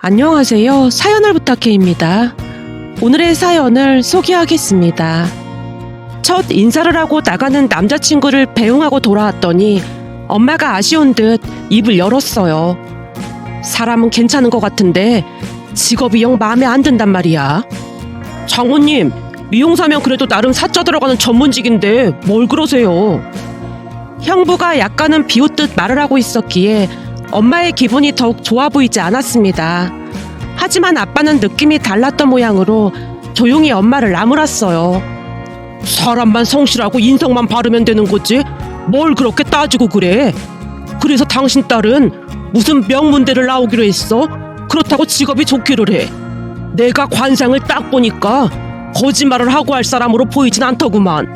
안녕하세요. 사연을 부탁해입니다. 오늘의 사연을 소개하겠습니다. 첫 인사를 하고 나가는 남자친구를 배웅하고 돌아왔더니 엄마가 아쉬운 듯 입을 열었어요. 사람은 괜찮은 것 같은데 직업이 영 마음에 안 든단 말이야. 장모님, 미용사면 그래도 나름 사자 들어가는 전문직인데 뭘 그러세요? 형부가 약간은 비웃듯 말을 하고 있었기에 엄마의 기분이 더욱 좋아 보이지 않았습니다. 하지만 아빠는 느낌이 달랐던 모양으로 조용히 엄마를 나무랐어요. 사람만 성실하고 인성만 바르면 되는 거지 뭘 그렇게 따지고 그래? 그래서 당신 딸은 무슨 명문대를 나오기로 했어? 그렇다고 직업이 좋기를 해. 내가 관상을 딱 보니까 거짓말을 하고 할 사람으로 보이진 않더구만.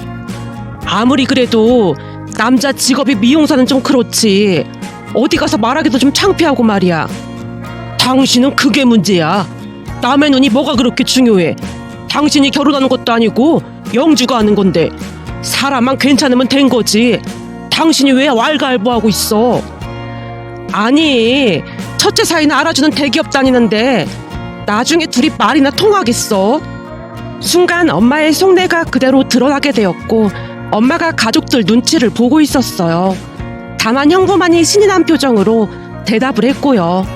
아무리 그래도 남자 직업이 미용사는 좀 그렇지. 어디 가서 말하기도 좀 창피하고 말이야. 당신은 그게 문제야. 남의 눈이 뭐가 그렇게 중요해. 당신이 결혼하는 것도 아니고 영주가 하는 건데 사람만 괜찮으면 된 거지. 당신이 왜 왈가왈부하고 있어? 아니, 첫째 사이는 알아주는 대기업 다니는데 나중에 둘이 말이나 통하겠어? 순간 엄마의 속내가 그대로 드러나게 되었고 엄마가 가족들 눈치를 보고 있었어요. 다만 형부만이 신이 난 표정으로 대답을 했고요.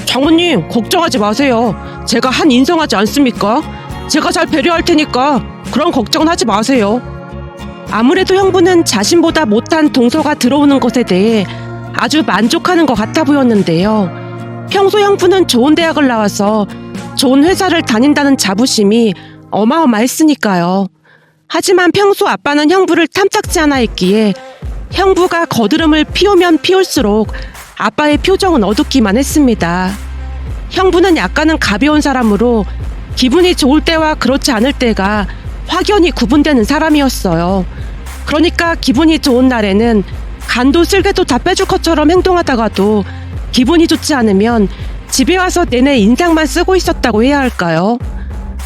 장모님, 걱정하지 마세요. 제가 한 인성하지 않습니까? 제가 잘 배려할 테니까 그런 걱정은 하지 마세요. 아무래도 형부는 자신보다 못한 동서가 들어오는 것에 대해 아주 만족하는 것 같아 보였는데요. 평소 형부는 좋은 대학을 나와서 좋은 회사를 다닌다는 자부심이 어마어마했으니까요. 하지만 평소 아빠는 형부를 탐탁지 않아 했기에 형부가 거드름을 피우면 피울수록 아빠의 표정은 어둡기만 했습니다. 형부는 약간은 가벼운 사람으로 기분이 좋을 때와 그렇지 않을 때가 확연히 구분되는 사람이었어요. 그러니까 기분이 좋은 날에는 간도 쓸개도 다 빼줄 것처럼 행동하다가도 기분이 좋지 않으면 집에 와서 내내 인상만 쓰고 있었다고 해야 할까요?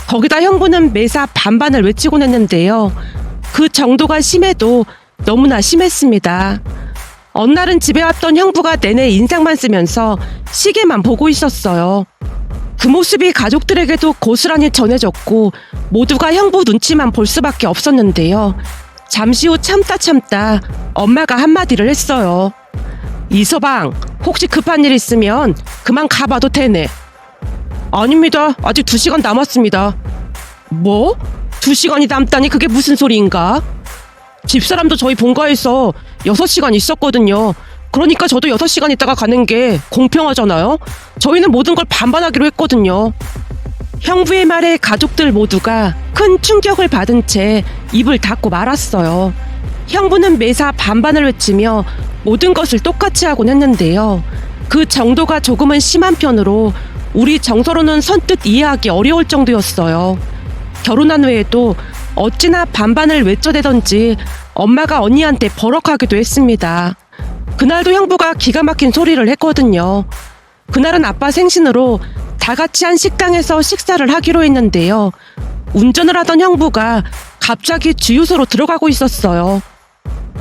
거기다 형부는 매사 반반을 외치곤 했는데요. 그 정도가 심해도 너무나 심했습니다. 어느 날은 집에 왔던 형부가 내내 인상만 쓰면서 시계만 보고 있었어요. 그 모습이 가족들에게도 고스란히 전해졌고 모두가 형부 눈치만 볼 수밖에 없었는데요. 잠시 후 참다 엄마가 한마디를 했어요. 이서방, 혹시 급한 일 있으면 그만 가봐도 되네. 아닙니다. 아직 2시간 남았습니다. 뭐? 2시간이 남다니 그게 무슨 소리인가? 집사람도 저희 본가에서 6시간 있었거든요. 그러니까 저도 6시간 있다가 가는 게 공평하잖아요. 저희는 모든 걸 반반하기로 했거든요. 형부의 말에 가족들 모두가 큰 충격을 받은 채 입을 닫고 말았어요. 형부는 매사 반반을 외치며 모든 것을 똑같이 하곤 했는데요. 그 정도가 조금은 심한 편으로 우리 정서로는 선뜻 이해하기 어려울 정도였어요. 결혼한 후에도 어찌나 반반을 외쳐대던지 엄마가 언니한테 버럭하기도 했습니다. 그날도 형부가 기가 막힌 소리를 했거든요. 그날은 아빠 생신으로 다 같이 한 식당에서 식사를 하기로 했는데요. 운전을 하던 형부가 갑자기 주유소로 들어가고 있었어요.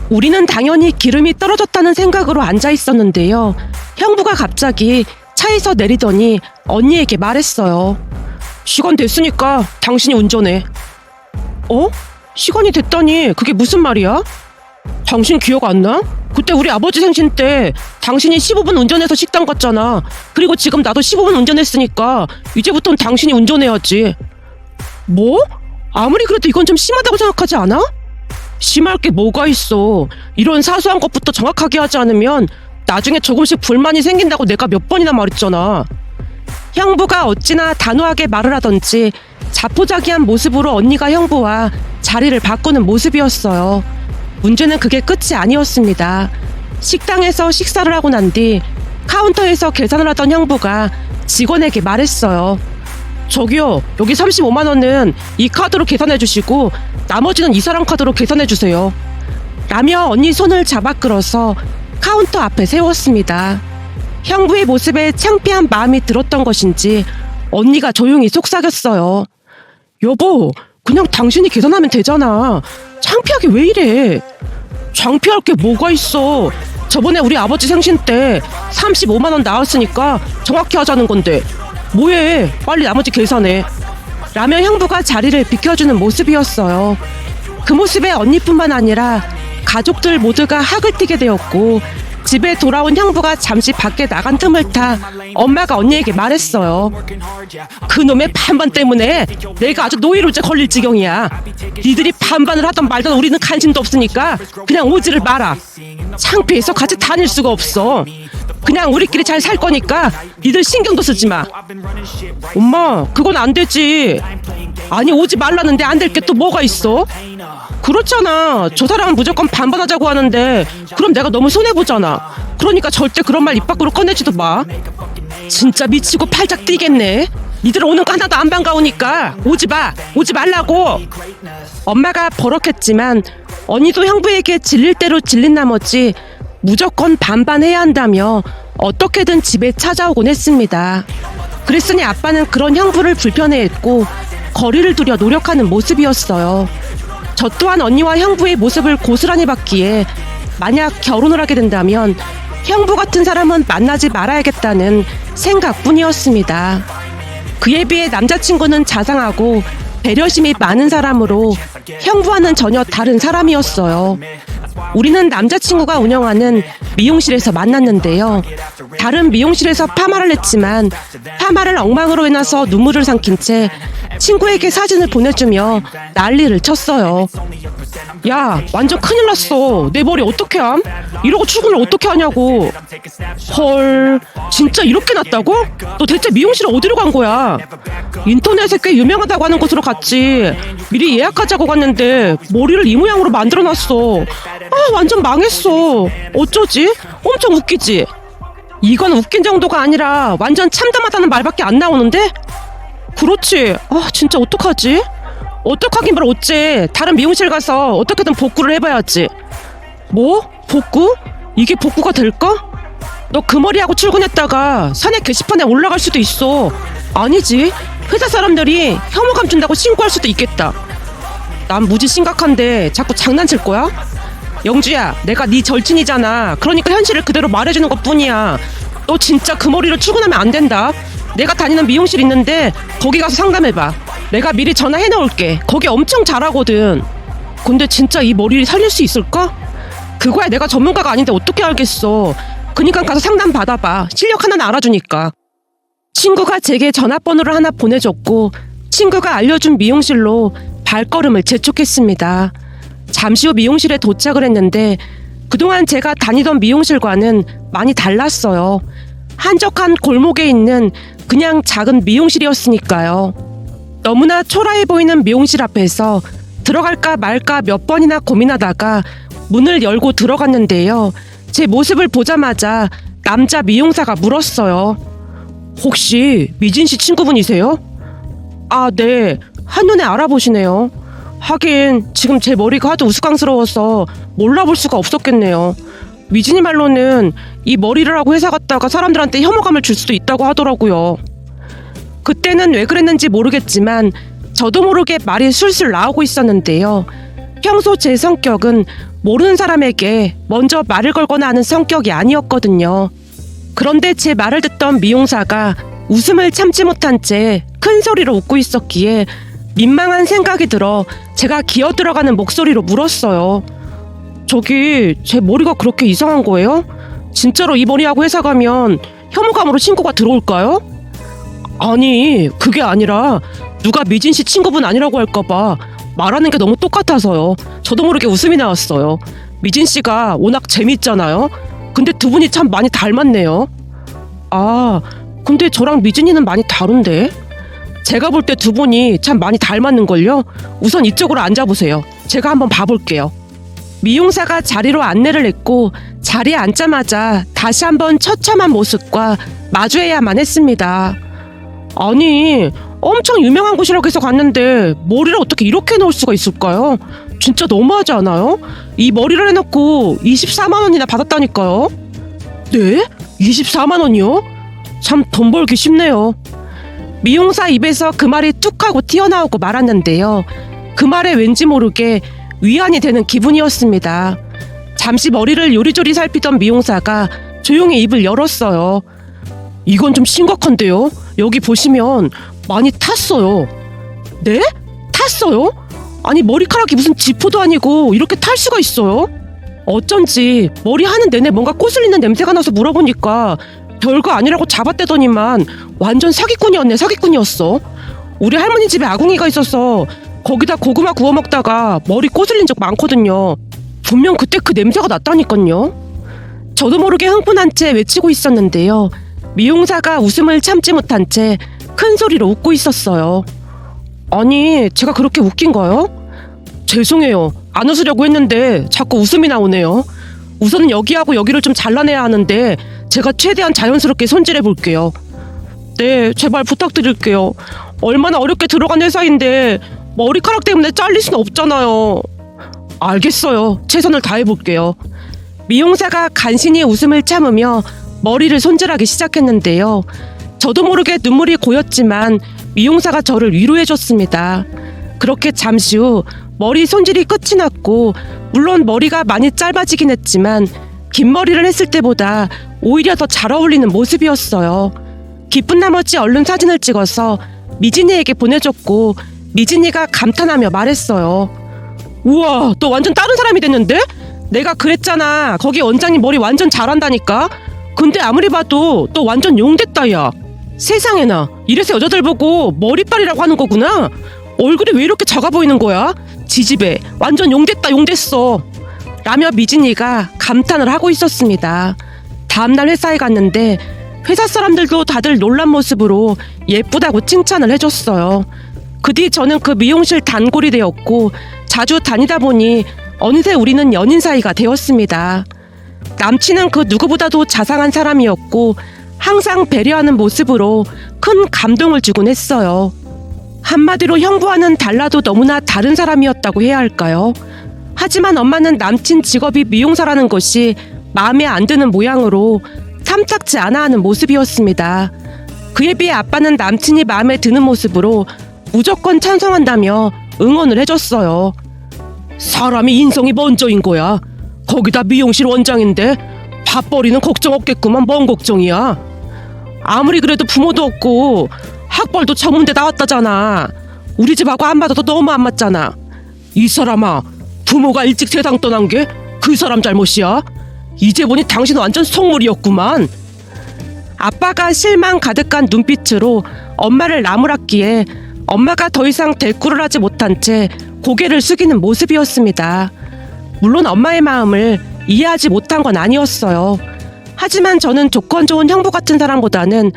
우리는 당연히 기름이 떨어졌다는 생각으로 앉아 있었는데요. 형부가 갑자기 차에서 내리더니 언니에게 말했어요. 시간 됐으니까 당신이 운전해. 어? 시간이 됐다니 그게 무슨 말이야? 당신 기억 안 나? 그때 우리 아버지 생신 때 당신이 15분 운전해서 식당 갔잖아. 그리고 지금 나도 15분 운전했으니까 이제부턴 당신이 운전해야지. 뭐? 아무리 그래도 이건 좀 심하다고 생각하지 않아? 심할 게 뭐가 있어. 이런 사소한 것부터 정확하게 하지 않으면 나중에 조금씩 불만이 생긴다고 내가 몇 번이나 말했잖아. 형부가 어찌나 단호하게 말을 하던지 자포자기한 모습으로 언니가 형부와 자리를 바꾸는 모습이었어요. 문제는 그게 끝이 아니었습니다. 식당에서 식사를 하고 난 뒤 카운터에서 계산을 하던 형부가 직원에게 말했어요. 저기요, 여기 35만 원은 이 카드로 계산해 주시고 나머지는 이 사람 카드로 계산해 주세요. 라며 언니 손을 잡아 끌어서 카운터 앞에 세웠습니다. 형부의 모습에 창피한 마음이 들었던 것인지 언니가 조용히 속삭였어요. 여보, 그냥 당신이 계산하면 되잖아. 창피하게 왜 이래? 창피할 게 뭐가 있어. 저번에 우리 아버지 생신 때 35만 원 나왔으니까 정확히 하자는 건데. 뭐해? 빨리 나머지 계산해. 라며 형부가 자리를 비켜주는 모습이었어요. 그 모습에 언니뿐만 아니라 가족들 모두가 학을 튀게 되었고 집에 돌아온 형부가 잠시 밖에 나간 틈을 타 엄마가 언니에게 말했어요. 그놈의 반반 때문에 내가 아주 노이로제 걸릴 지경이야. 니들이 반반을 하던 말던 우리는 관심도 없으니까 그냥 오지를 마라. 창피해서 같이 다닐 수가 없어. 그냥 우리끼리 잘 살 거니까 니들 신경도 쓰지 마. 엄마, 그건 안 되지. 아니, 오지 말라는데 안 될 게 또 뭐가 있어? 그렇잖아. 저 사람은 무조건 반반하자고 하는데 그럼 내가 너무 손해보잖아. 그러니까 절대 그런 말 입 밖으로 꺼내지도 마. 진짜 미치고 팔짝 뛰겠네. 니들 오는 거 하나도 안 반가우니까 오지 마. 오지 말라고. 엄마가 버럭했지만 언니도 형부에게 질릴 대로 질린 나머지 무조건 반반해야 한다며 어떻게든 집에 찾아오곤 했습니다. 그랬으니 아빠는 그런 형부를 불편해했고 거리를 두려 노력하는 모습이었어요. 저 또한 언니와 형부의 모습을 고스란히 봤기에 만약 결혼을 하게 된다면 형부 같은 사람은 만나지 말아야겠다는 생각뿐이었습니다. 그에 비해 남자친구는 자상하고 배려심이 많은 사람으로 형부와는 전혀 다른 사람이었어요. 우리는 남자친구가 운영하는 미용실에서 만났는데요. 다른 미용실에서 파마를 했지만 파마를 엉망으로 해놔서 눈물을 삼킨 채 친구에게 사진을 보내주며 난리를 쳤어요. 야, 완전 큰일 났어. 내 머리 어떻게 함? 이러고 출근을 어떻게 하냐고. 헐, 진짜 이렇게 났다고? 너 대체 미용실 어디로 간 거야? 인터넷에 꽤 유명하다고 하는 곳으로 갔지. 미리 예약하자고 갔는데 머리를 이 모양으로 만들어놨어. 아, 완전 망했어. 어쩌지? 엄청 웃기지? 이건 웃긴 정도가 아니라 완전 참담하다는 말밖에 안 나오는데? 그렇지. 아, 진짜 어떡하지? 어떡하긴 뭘 어째. 다른 미용실 가서 어떻게든 복구를 해봐야지. 뭐? 복구? 이게 복구가 될까? 너 그 머리하고 출근했다가 사내 게시판에 올라갈 수도 있어. 아니지. 회사 사람들이 혐오감 준다고 신고할 수도 있겠다. 난 무지 심각한데 자꾸 장난칠 거야? 영주야, 내가 네 절친이잖아. 그러니까 현실을 그대로 말해주는 것뿐이야. 너 진짜 그 머리로 출근하면 안 된다. 내가 다니는 미용실 있는데 거기 가서 상담해봐. 내가 미리 전화해놓을게. 거기 엄청 잘하거든. 근데 진짜 이 머리를 살릴 수 있을까? 그거야 내가 전문가가 아닌데 어떻게 알겠어. 그니까 가서 상담 받아봐. 실력 하나는 알아주니까. 친구가 제게 전화번호를 하나 보내줬고 친구가 알려준 미용실로 발걸음을 재촉했습니다. 잠시 후 미용실에 도착을 했는데 그동안 제가 다니던 미용실과는 많이 달랐어요. 한적한 골목에 있는 그냥 작은 미용실이었으니까요. 너무나 초라해 보이는 미용실 앞에서 들어갈까 말까 몇 번이나 고민하다가 문을 열고 들어갔는데요. 제 모습을 보자마자 남자 미용사가 물었어요. 혹시 미진 씨 친구분이세요? 아, 네. 한눈에 알아보시네요. 하긴 지금 제 머리가 하도 우스꽝스러워서 몰라볼 수가 없었겠네요. 미진이 말로는 이 머리를 하고 회사 갔다가 사람들한테 혐오감을 줄 수도 있다고 하더라고요. 그때는 왜 그랬는지 모르겠지만 저도 모르게 말이 술술 나오고 있었는데요. 평소 제 성격은 모르는 사람에게 먼저 말을 걸거나 하는 성격이 아니었거든요. 그런데 제 말을 듣던 미용사가 웃음을 참지 못한 채 큰 소리로 웃고 있었기에 민망한 생각이 들어 제가 기어들어가는 목소리로 물었어요. 저기 제 머리가 그렇게 이상한 거예요? 진짜로 이 머리하고 회사 가면 혐오감으로 신고가 들어올까요? 아니, 그게 아니라 누가 미진 씨 친구분 아니라고 할까봐 말하는 게 너무 똑같아서요. 저도 모르게 웃음이 나왔어요. 미진 씨가 워낙 재밌잖아요. 근데 두 분이 참 많이 닮았네요. 아, 근데 저랑 미진이는 많이 다른데? 제가 볼 때 두 분이 참 많이 닮았는걸요? 우선 이쪽으로 앉아보세요. 제가 한번 봐볼게요. 미용사가 자리로 안내를 했고 자리에 앉자마자 다시 한번 처참한 모습과 마주해야만 했습니다. 아니, 엄청 유명한 곳이라고 해서 갔는데 머리를 어떻게 이렇게 넣을 수가 있을까요? 진짜 너무하지 않아요? 이 머리를 해놓고 24만 원이나 받았다니까요. 네? 24만 원이요? 참 돈 벌기 쉽네요. 미용사 입에서 그 말이 툭 하고 튀어나오고 말았는데요. 그 말에 왠지 모르게 위안이 되는 기분이었습니다. 잠시 머리를 요리조리 살피던 미용사가 조용히 입을 열었어요. 이건 좀 심각한데요? 여기 보시면 많이 탔어요. 네? 탔어요? 아니 머리카락이 무슨 지포도 아니고 이렇게 탈 수가 있어요? 어쩐지 머리 하는 내내 뭔가 꼬슬리는 냄새가 나서 물어보니까 별거 아니라고 잡아떼더니만 완전 사기꾼이었네. 사기꾼이었어. 우리 할머니 집에 아궁이가 있어서 거기다 고구마 구워 먹다가 머리 꼬슬린 적 많거든요. 분명 그때 그 냄새가 났다니까요. 저도 모르게 흥분한 채 외치고 있었는데요. 미용사가 웃음을 참지 못한 채 큰 소리로 웃고 있었어요. 아니, 제가 그렇게 웃긴가요? 죄송해요. 안 웃으려고 했는데 자꾸 웃음이 나오네요. 우선은 여기하고 여기를 좀 잘라내야 하는데 제가 최대한 자연스럽게 손질해 볼게요. 네, 제발 부탁드릴게요. 얼마나 어렵게 들어간 회사인데 머리카락 때문에 잘릴 순 없잖아요. 알겠어요. 최선을 다해볼게요. 미용사가 간신히 웃음을 참으며 머리를 손질하기 시작했는데요. 저도 모르게 눈물이 고였지만 미용사가 저를 위로해줬습니다. 그렇게 잠시 후 머리 손질이 끝이 났고, 물론 머리가 많이 짧아지긴 했지만 긴 머리를 했을 때보다 오히려 더 잘 어울리는 모습이었어요. 기쁜 나머지 얼른 사진을 찍어서 미진이에게 보내줬고, 미진이가 감탄하며 말했어요. 우와, 너 완전 다른 사람이 됐는데? 내가 그랬잖아. 거기 원장님 머리 완전 잘한다니까. 근데 아무리 봐도 너 완전 용됐다 야. 세상에나, 이래서 여자들 보고 머리빨이라고 하는 거구나. 얼굴이 왜 이렇게 작아 보이는 거야? 지지배, 완전 용됐다 용됐어. 라며 미진이가 감탄을 하고 있었습니다. 다음날 회사에 갔는데 회사 사람들도 다들 놀란 모습으로 예쁘다고 칭찬을 해줬어요. 그 뒤 저는 그 미용실 단골이 되었고, 자주 다니다 보니 어느새 우리는 연인 사이가 되었습니다. 남친은 그 누구보다도 자상한 사람이었고 항상 배려하는 모습으로 큰 감동을 주곤 했어요. 한마디로 형부와는 달라도 너무나 다른 사람이었다고 해야 할까요? 하지만 엄마는 남친 직업이 미용사라는 것이 마음에 안 드는 모양으로 탐탁지 않아 하는 모습이었습니다. 그에 비해 아빠는 남친이 마음에 드는 모습으로 무조건 찬성한다며 응원을 해줬어요. 사람이 인성이 먼저인 거야. 거기다 미용실 원장인데 밥벌이는 걱정 없겠구만. 뭔 걱정이야. 아무리 그래도 부모도 없고 학벌도 전문대 나왔다잖아. 우리 집하고 안 맞아도 너무 안 맞잖아. 이 사람아, 부모가 일찍 세상 떠난 게 그 사람 잘못이야? 이제 보니 당신 완전 속물이었구만. 아빠가 실망 가득한 눈빛으로 엄마를 나무랐기에 엄마가 더 이상 대꾸를 하지 못한 채 고개를 숙이는 모습이었습니다. 물론 엄마의 마음을 이해하지 못한 건 아니었어요. 하지만 저는 조건 좋은 형부 같은 사람보다는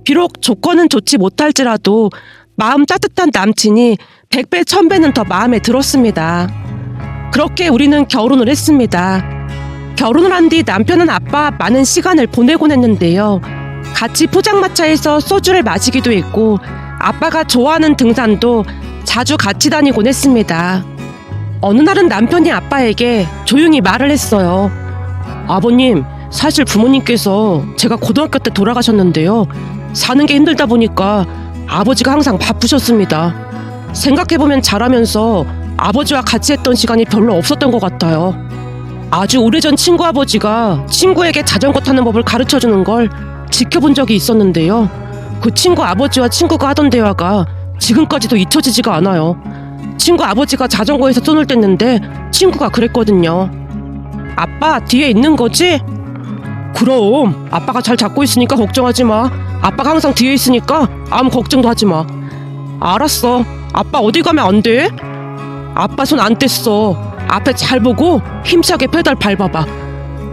비록 조건은 좋지 못할지라도 마음 따뜻한 남친이 100배 1000배는 더 마음에 들었습니다. 그렇게 우리는 결혼을 했습니다. 결혼을 한 뒤 남편은 아빠와 많은 시간을 보내곤 했는데요. 같이 포장마차에서 소주를 마시기도 했고 아빠가 좋아하는 등산도 자주 같이 다니곤 했습니다. 어느 날은 남편이 아빠에게 조용히 말을 했어요. 아버님, 사실 부모님께서 제가 고등학교 때 돌아가셨는데요. 사는 게 힘들다 보니까 아버지가 항상 바쁘셨습니다. 생각해보면 자라면서 아버지와 같이 했던 시간이 별로 없었던 것 같아요. 아주 오래전 친구 아버지가 친구에게 자전거 타는 법을 가르쳐주는 걸 지켜본 적이 있었는데요. 그 친구 아버지와 친구가 하던 대화가 지금까지도 잊혀지지가 않아요. 친구 아버지가 자전거에서 손을 뗐는데 친구가 그랬거든요. 아빠, 뒤에 있는 거지? 그럼 아빠가 잘 잡고 있으니까 걱정하지 마. 아빠가 항상 뒤에 있으니까 아무 걱정도 하지 마. 알았어. 아빠 어디 가면 안 돼? 아빠 손 안 뗐어. 앞에 잘 보고 힘차게 페달 밟아봐.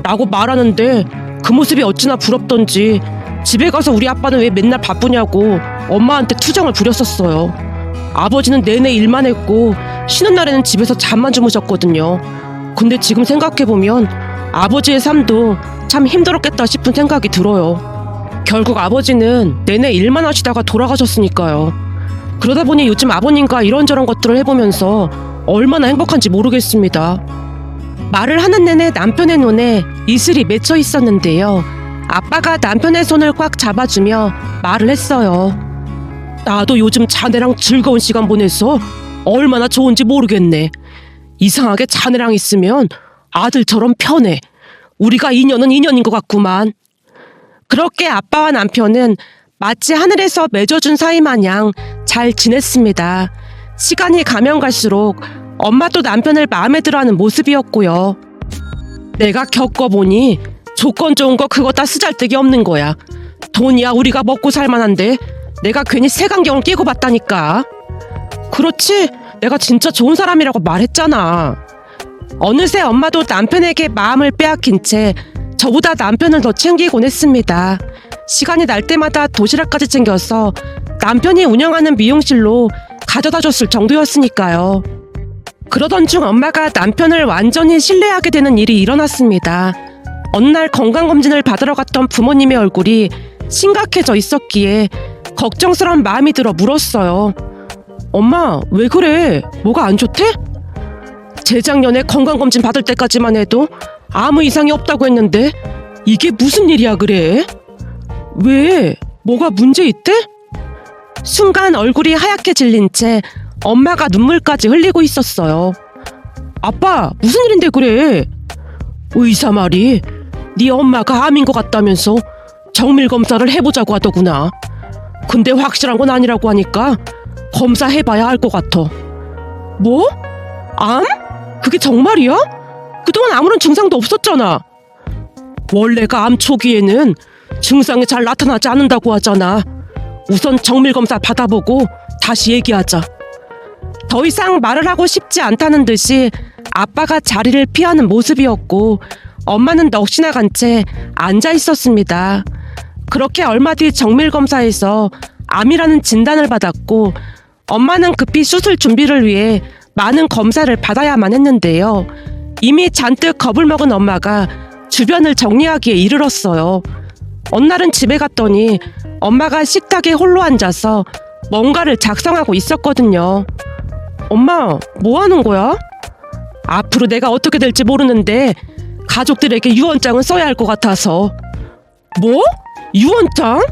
라고 말하는데 그 모습이 어찌나 부럽던지 집에 가서 우리 아빠는 왜 맨날 바쁘냐고 엄마한테 투정을 부렸었어요. 아버지는 내내 일만 했고 쉬는 날에는 집에서 잠만 주무셨거든요. 근데 지금 생각해보면 아버지의 삶도 참 힘들었겠다 싶은 생각이 들어요. 결국 아버지는 내내 일만 하시다가 돌아가셨으니까요. 그러다 보니 요즘 아버님과 이런저런 것들을 해보면서 얼마나 행복한지 모르겠습니다. 말을 하는 내내 남편의 눈에 이슬이 맺혀 있었는데요. 아빠가 남편의 손을 꽉 잡아주며 말을 했어요. 나도 요즘 자네랑 즐거운 시간 보내서 얼마나 좋은지 모르겠네. 이상하게 자네랑 있으면 아들처럼 편해. 우리가 인연은 인연인 것 같구만. 그렇게 아빠와 남편은 마치 하늘에서 맺어준 사이 마냥 잘 지냈습니다. 시간이 가면 갈수록 엄마도 남편을 마음에 들어하는 모습이었고요. 내가 겪어보니 조건 좋은 거 그거 다 쓰잘데기 없는 거야. 돈이야 우리가 먹고 살만한데 내가 괜히 색안경을 끼고 봤다니까. 그렇지, 내가 진짜 좋은 사람이라고 말했잖아. 어느새 엄마도 남편에게 마음을 빼앗긴 채 저보다 남편을 더 챙기곤 했습니다. 시간이 날 때마다 도시락까지 챙겨서 남편이 운영하는 미용실로 가져다 줬을 정도였으니까요. 그러던 중 엄마가 남편을 완전히 신뢰하게 되는 일이 일어났습니다. 어느 날 건강검진을 받으러 갔던 부모님의 얼굴이 심각해져 있었기에 걱정스러운 마음이 들어 물었어요. 엄마, 왜 그래? 뭐가 안 좋대? 재작년에 건강검진 받을 때까지만 해도 아무 이상이 없다고 했는데 이게 무슨 일이야 그래? 왜? 뭐가 문제 있대? 순간 얼굴이 하얗게 질린 채 엄마가 눈물까지 흘리고 있었어요. 아빠, 무슨 일인데 그래? 의사 말이 네 엄마가 암인 것 같다면서 정밀 검사를 해보자고 하더구나. 근데 확실한 건 아니라고 하니까 검사해봐야 알 것 같아. 뭐? 암? 그게 정말이야? 그동안 아무런 증상도 없었잖아. 원래가 암 초기에는 증상이 잘 나타나지 않는다고 하잖아. 우선 정밀 검사 받아보고 다시 얘기하자. 더 이상 말을 하고 싶지 않다는 듯이 아빠가 자리를 피하는 모습이었고 엄마는 넋이 나간 채 앉아 있었습니다. 그렇게 얼마 뒤 정밀 검사에서 암이라는 진단을 받았고 엄마는 급히 수술 준비를 위해 많은 검사를 받아야만 했는데요. 이미 잔뜩 겁을 먹은 엄마가 주변을 정리하기에 이르렀어요. 어느 날은 집에 갔더니 엄마가 식탁에 홀로 앉아서 뭔가를 작성하고 있었거든요. 엄마, 뭐 하는 거야? 앞으로 내가 어떻게 될지 모르는데 가족들에게 유언장을 써야 할 것 같아서. 뭐? 유언장?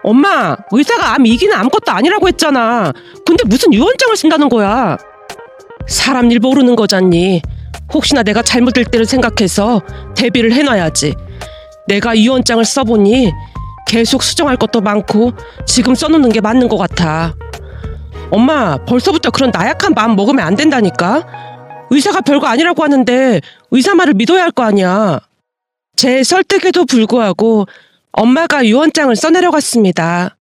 엄마, 의사가 암 이기는 아무것도 아니라고 했잖아. 근데 무슨 유언장을 쓴다는 거야? 사람 일 모르는 거잖니. 혹시나 내가 잘못될 때를 생각해서 대비를 해놔야지. 내가 유언장을 써보니 계속 수정할 것도 많고 지금 써놓는 게 맞는 것 같아. 엄마, 벌써부터 그런 나약한 마음 먹으면 안 된다니까? 의사가 별거 아니라고 하는데 의사 말을 믿어야 할 거 아니야. 제 설득에도 불구하고 엄마가 유언장을 써내려갔습니다.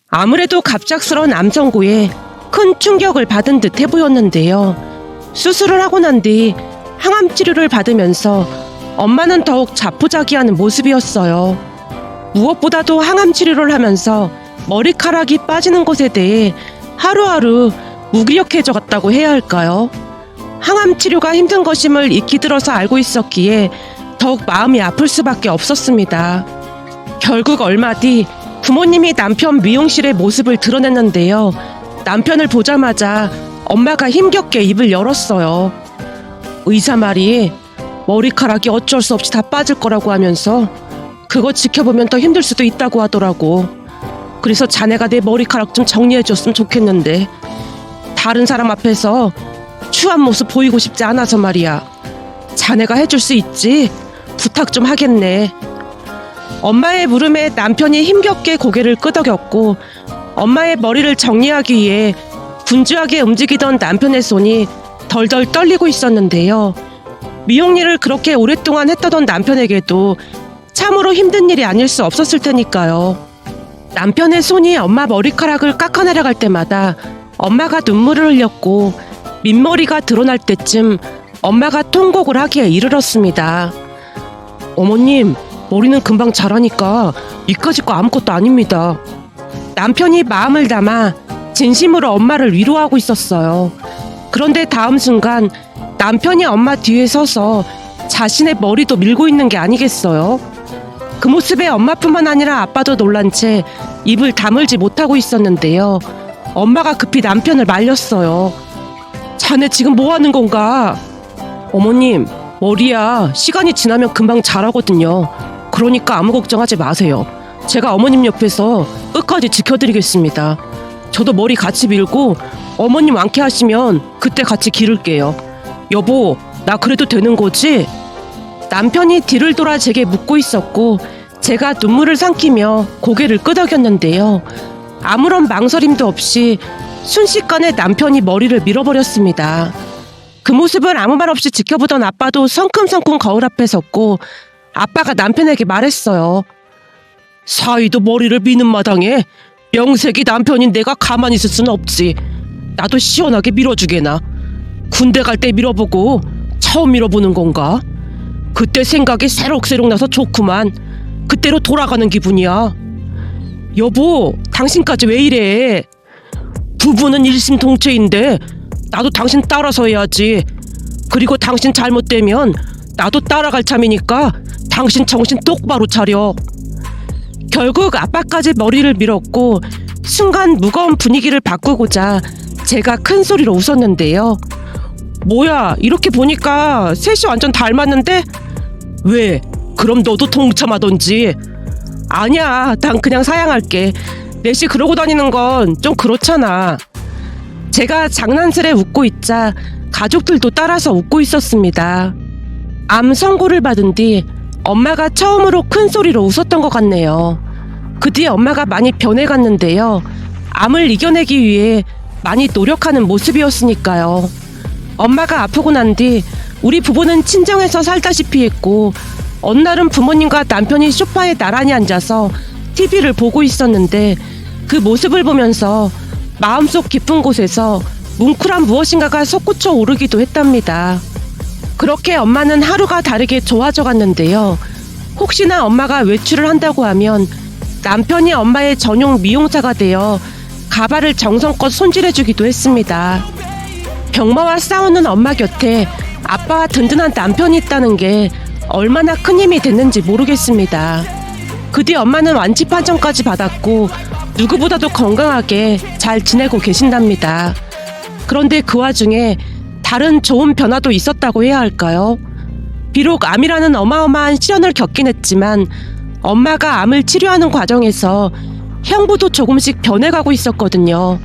아무래도 갑작스러운 암 선고에 큰 충격을 받은 듯해 보였는데요. 수술을 하고 난 뒤 항암 치료를 받으면서 엄마는 더욱 자포자기하는 모습이었어요. 무엇보다도 항암 치료를 하면서 머리카락이 빠지는 것에 대해 하루하루 무기력해져 갔다고 해야 할까요? 항암 치료가 힘든 것임을 익히 들어서 알고 있었기에 더욱 마음이 아플 수밖에 없었습니다. 결국 얼마 뒤 부모님이 남편 미용실의 모습을 드러냈는데요. 남편을 보자마자 엄마가 힘겹게 입을 열었어요. 의사 말이 머리카락이 어쩔 수 없이 다 빠질 거라고 하면서 그거 지켜보면 더 힘들 수도 있다고 하더라고. 그래서 자네가 내 머리카락 좀 정리해줬으면 좋겠는데 다른 사람 앞에서 추한 모습 보이고 싶지 않아서 말이야. 자네가 해줄 수 있지? 부탁 좀 하겠네. 엄마의 물음에 남편이 힘겹게 고개를 끄덕였고 엄마의 머리를 정리하기 위해 분주하게 움직이던 남편의 손이 덜덜 떨리고 있었는데요. 미용 일을 그렇게 오랫동안 했다던 남편에게도 참으로 힘든 일이 아닐 수 없었을 테니까요. 남편의 손이 엄마 머리카락을 깎아내려갈 때마다 엄마가 눈물을 흘렸고 민머리가 드러날 때쯤 엄마가 통곡을 하기에 이르렀습니다. 어머님, 머리는 금방 자라니까 이까짓 거 아무것도 아닙니다. 남편이 마음을 담아 진심으로 엄마를 위로하고 있었어요. 그런데 다음 순간 남편이 엄마 뒤에 서서 자신의 머리도 밀고 있는 게 아니겠어요? 그 모습에 엄마뿐만 아니라 아빠도 놀란 채 입을 다물지 못하고 있었는데요. 엄마가 급히 남편을 말렸어요. 자네 지금 뭐 하는 건가? 어머님, 머리야 시간이 지나면 금방 자라거든요. 그러니까 아무 걱정하지 마세요. 제가 어머님 옆에서 끝까지 지켜드리겠습니다. 저도 머리 같이 밀고 어머님 완쾌하시면 그때 같이 기를게요. 여보, 나 그래도 되는 거지? 남편이 뒤를 돌아 제게 묻고 있었고 제가 눈물을 삼키며 고개를 끄덕였는데요. 아무런 망설임도 없이 순식간에 남편이 머리를 밀어버렸습니다. 그 모습을 아무 말 없이 지켜보던 아빠도 성큼성큼 거울 앞에 섰고 아빠가 남편에게 말했어요. 사위도 머리를 미는 마당에 명색이 남편인 내가 가만히 있을 수는 없지. 나도 시원하게 밀어주게나. 군대 갈 때 밀어보고 처음 밀어보는 건가? 그때 생각이 새록새록 나서 좋구만. 그때로 돌아가는 기분이야. 여보, 당신까지 왜 이래? 부부는 일심동체인데 나도 당신 따라서 해야지. 그리고 당신 잘못되면 나도 따라갈 참이니까 당신 정신 똑바로 차려. 결국 아빠까지 머리를 밀었고 순간 무거운 분위기를 바꾸고자 제가 큰 소리로 웃었는데요. 뭐야, 이렇게 보니까 셋이 완전 닮았는데? 왜? 그럼 너도 동참하던지. 아니야, 난 그냥 사양할게. 넷이 그러고 다니는 건 좀 그렇잖아. 제가 장난스레 웃고 있자 가족들도 따라서 웃고 있었습니다. 암 선고를 받은 뒤 엄마가 처음으로 큰 소리로 웃었던 것 같네요. 그 뒤에 엄마가 많이 변해갔는데요. 암을 이겨내기 위해 많이 노력하는 모습이었으니까요. 엄마가 아프고 난 뒤 우리 부부는 친정에서 살다시피 했고 어느 날은 부모님과 남편이 소파에 나란히 앉아서 TV를 보고 있었는데 그 모습을 보면서 마음속 깊은 곳에서 뭉클한 무엇인가가 솟구쳐 오르기도 했답니다. 그렇게 엄마는 하루가 다르게 좋아져 갔는데요. 혹시나 엄마가 외출을 한다고 하면 남편이 엄마의 전용 미용사가 되어 가발을 정성껏 손질해주기도 했습니다. 병마와 싸우는 엄마 곁에 아빠와 든든한 남편이 있다는 게 얼마나 큰 힘이 됐는지 모르겠습니다. 그 뒤 엄마는 완치 판정까지 받았고 누구보다도 건강하게 잘 지내고 계신답니다. 그런데 그 와중에 다른 좋은 변화도 있었다고 해야 할까요? 비록 암이라는 어마어마한 시련을 겪긴 했지만 엄마가 암을 치료하는 과정에서 형부도 조금씩 변해가고 있었거든요.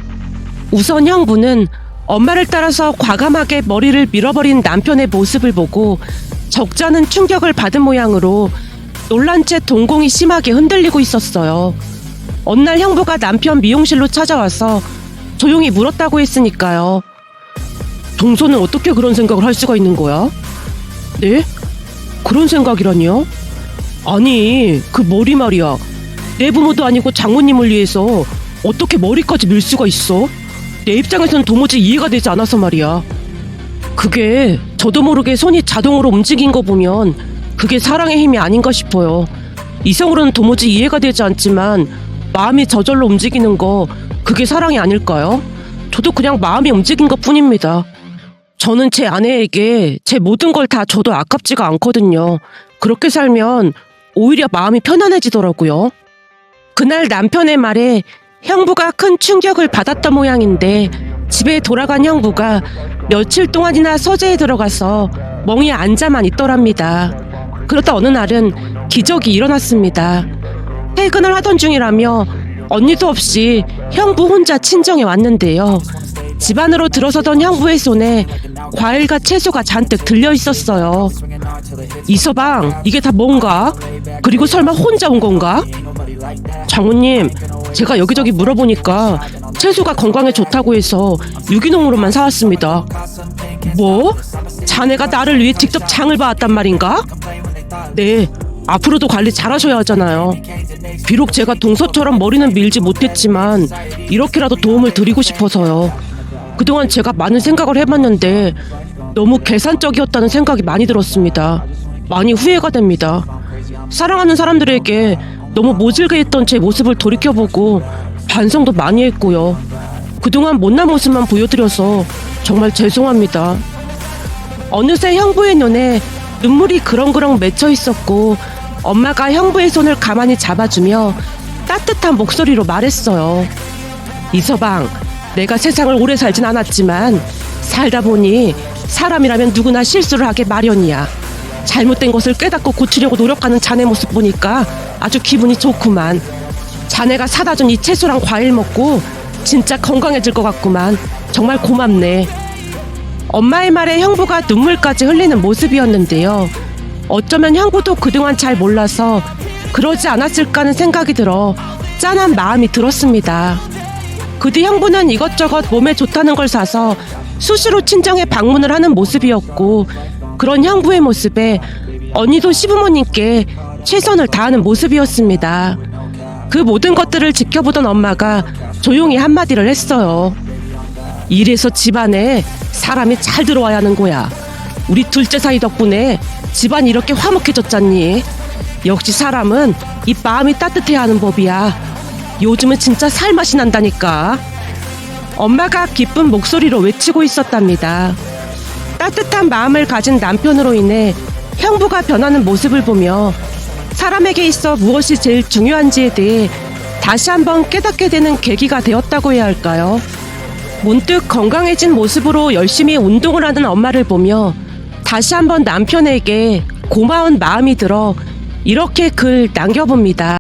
우선 형부는 엄마를 따라서 과감하게 머리를 밀어버린 남편의 모습을 보고 적지 않은 충격을 받은 모양으로 놀란 채 동공이 심하게 흔들리고 있었어요. 어느 날 형부가 남편 미용실로 찾아와서 조용히 물었다고 했으니까요. 동서는 어떻게 그런 생각을 할 수가 있는 거야? 네? 그런 생각이라니요? 아니, 그 머리 말이야. 내 부모도 아니고 장모님을 위해서 어떻게 머리까지 밀 수가 있어? 내 입장에서는 도무지 이해가 되지 않아서 말이야. 그게 저도 모르게 손이 자동으로 움직인 거 보면 그게 사랑의 힘이 아닌가 싶어요. 이성으로는 도무지 이해가 되지 않지만 마음이 저절로 움직이는 거, 그게 사랑이 아닐까요? 저도 그냥 마음이 움직인 것 뿐입니다. 저는 제 아내에게 제 모든 걸 다 줘도 아깝지가 않거든요. 그렇게 살면 오히려 마음이 편안해지더라고요. 그날 남편의 말에 형부가 큰 충격을 받았던 모양인데 집에 돌아간 형부가 며칠 동안이나 서재에 들어가서 멍이 앉아만 있더랍니다. 그러다 어느 날은 기적이 일어났습니다. 퇴근을 하던 중이라며 언니도 없이 형부 혼자 친정에 왔는데요. 집 안으로 들어서던 형부의 손에 과일과 채소가 잔뜩 들려 있었어요. 이서방, 이게 다 뭔가? 그리고 설마 혼자 온 건가? 장모님, 제가 여기저기 물어보니까 채소가 건강에 좋다고 해서 유기농으로만 사왔습니다. 뭐? 자네가 나를 위해 직접 장을 봐왔단 말인가? 네, 앞으로도 관리 잘하셔야 하잖아요. 비록 제가 동서처럼 머리는 밀지 못했지만 이렇게라도 도움을 드리고 싶어서요. 그동안 제가 많은 생각을 해봤는데 너무 계산적이었다는 생각이 많이 들었습니다. 많이 후회가 됩니다. 사랑하는 사람들에게 너무 모질게 했던 제 모습을 돌이켜보고 반성도 많이 했고요. 그동안 못난 모습만 보여드려서 정말 죄송합니다. 어느새 형부의 눈에 눈물이 그렁그렁 맺혀 있었고 엄마가 형부의 손을 가만히 잡아주며 따뜻한 목소리로 말했어요. 이서방, 내가 세상을 오래 살진 않았지만 살다 보니 사람이라면 누구나 실수를 하게 마련이야. 잘못된 것을 깨닫고 고치려고 노력하는 자네 모습 보니까 아주 기분이 좋구만. 자네가 사다 준 이 채소랑 과일 먹고 진짜 건강해질 것 같구만. 정말 고맙네. 엄마의 말에 형부가 눈물까지 흘리는 모습이었는데요. 어쩌면 형부도 그동안 잘 몰라서 그러지 않았을까 하는 생각이 들어 짠한 마음이 들었습니다. 그 뒤 형부는 이것저것 몸에 좋다는 걸 사서 수시로 친정에 방문을 하는 모습이었고, 그런 형부의 모습에 언니도 시부모님께 최선을 다하는 모습이었습니다. 그 모든 것들을 지켜보던 엄마가 조용히 한마디를 했어요. 이래서 집안에 사람이 잘 들어와야 하는 거야. 우리 둘째 사이 덕분에 집안이 이렇게 화목해졌잖니. 역시 사람은 이 마음이 따뜻해야 하는 법이야. 요즘은 진짜 살맛이 난다니까. 엄마가 기쁜 목소리로 외치고 있었답니다. 따뜻한 마음을 가진 남편으로 인해 형부가 변하는 모습을 보며 사람에게 있어 무엇이 제일 중요한지에 대해 다시 한번 깨닫게 되는 계기가 되었다고 해야 할까요? 문득 건강해진 모습으로 열심히 운동을 하는 엄마를 보며 다시 한번 남편에게 고마운 마음이 들어 이렇게 글 남겨봅니다.